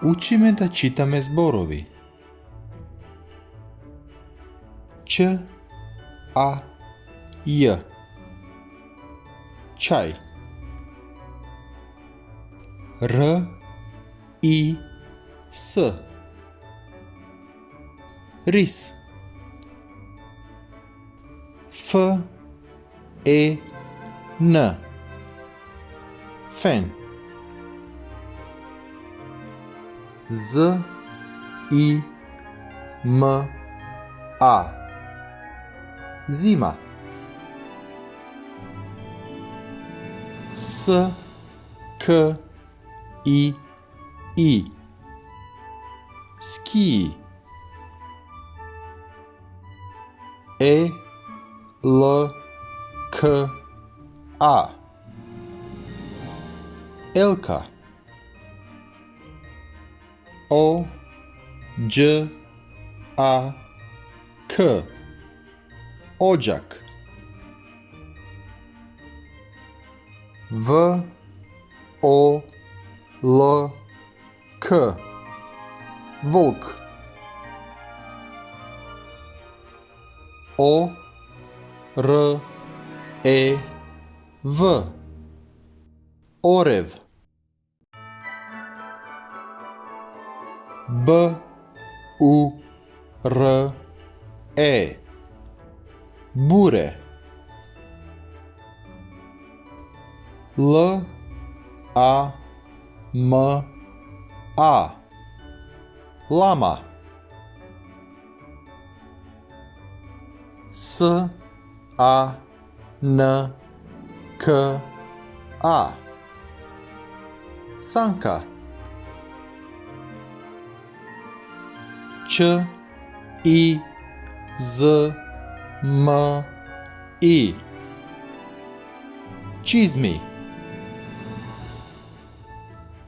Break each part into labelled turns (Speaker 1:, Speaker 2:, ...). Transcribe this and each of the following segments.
Speaker 1: Uči me da čitame zborovi. Č, a, j. Čaj. R, i, s. Ris. F, e, n. Fen. Z, i, m, a. Zima. S, k, i. Skiji. E, l, k, a. Elka. O, đ, a, k. Odžak. V, o, l, k. Volk. O, r, e, v. Orev. B, u, r, e. Bure. L, a, m, a. Lama. S, a, n, k, a. Sanka. Č, i, z, m, i. Čizmi.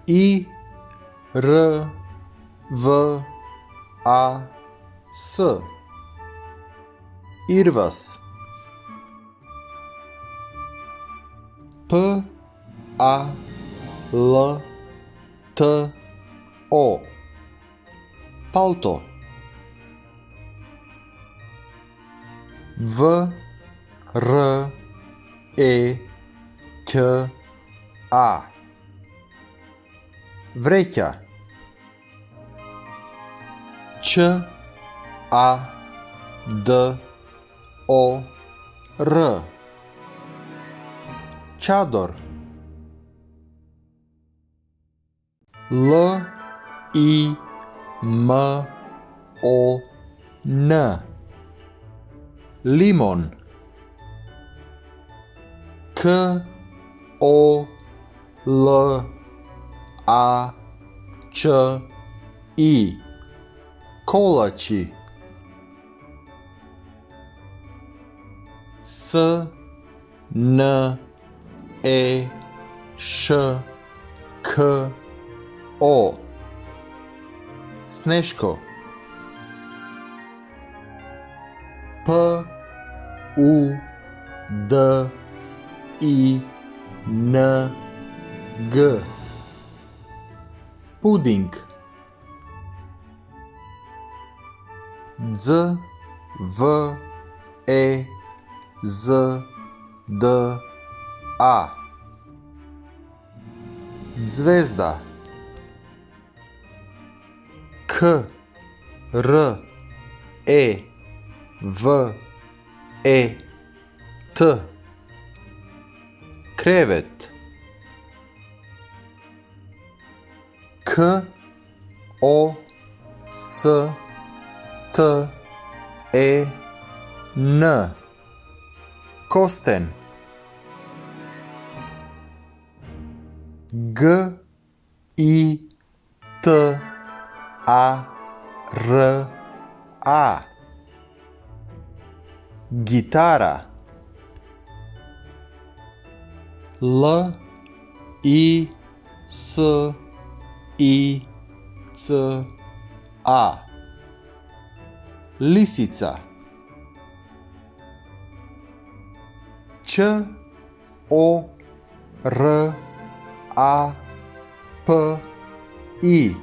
Speaker 1: I, r, v, a, s. Irvas. P, a, l, t, o. Palto. V, r, e, k, a. Vreća. Č, a, d, o, r. Čador. L, i, m, o, n. Limon. K, o, l, a, č, i. Kolači. S, n, e, š, k, o. Sneško. P, u, d, i, n, g. Puding. Z, v, e, z, d, a. Zvezda. K, r, e, v, e, t. Krevet. K, o, s, t, e, n. Kosten. G, i, t, a, r, a. Gitara. L, i, s, i, c, a. Lisica. Č, o, r, a, p, i.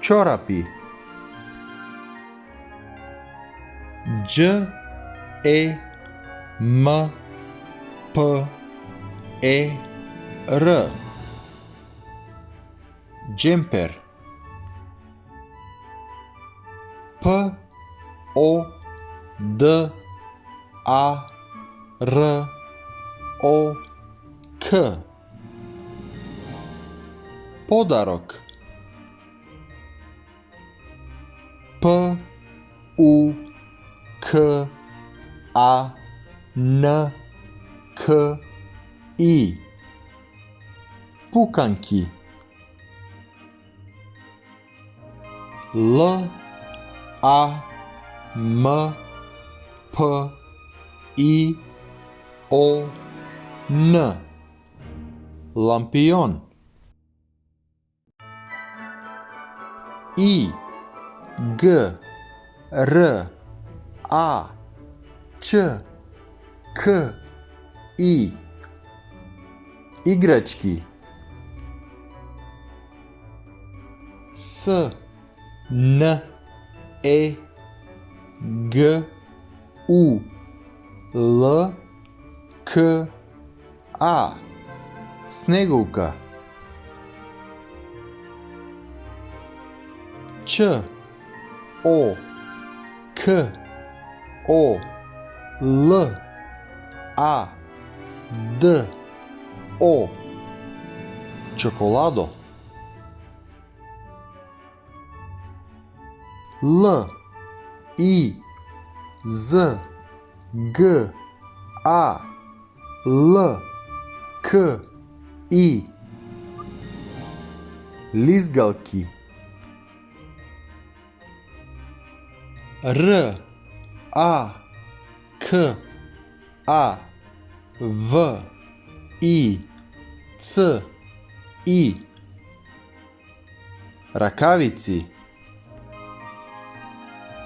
Speaker 1: чорапи. Đ E M P E R джемпер. P O D A R O K подарок. P U K A N K I пуканки. L A M P I O N лампион. I G R A Ч К И играчки. С Н Е Г У Л К А снегулка. Ч О К О Л А Д О чоколадо. Л И З Г А Л К И лизгалки. Р А К А В И Ц И ръкавици.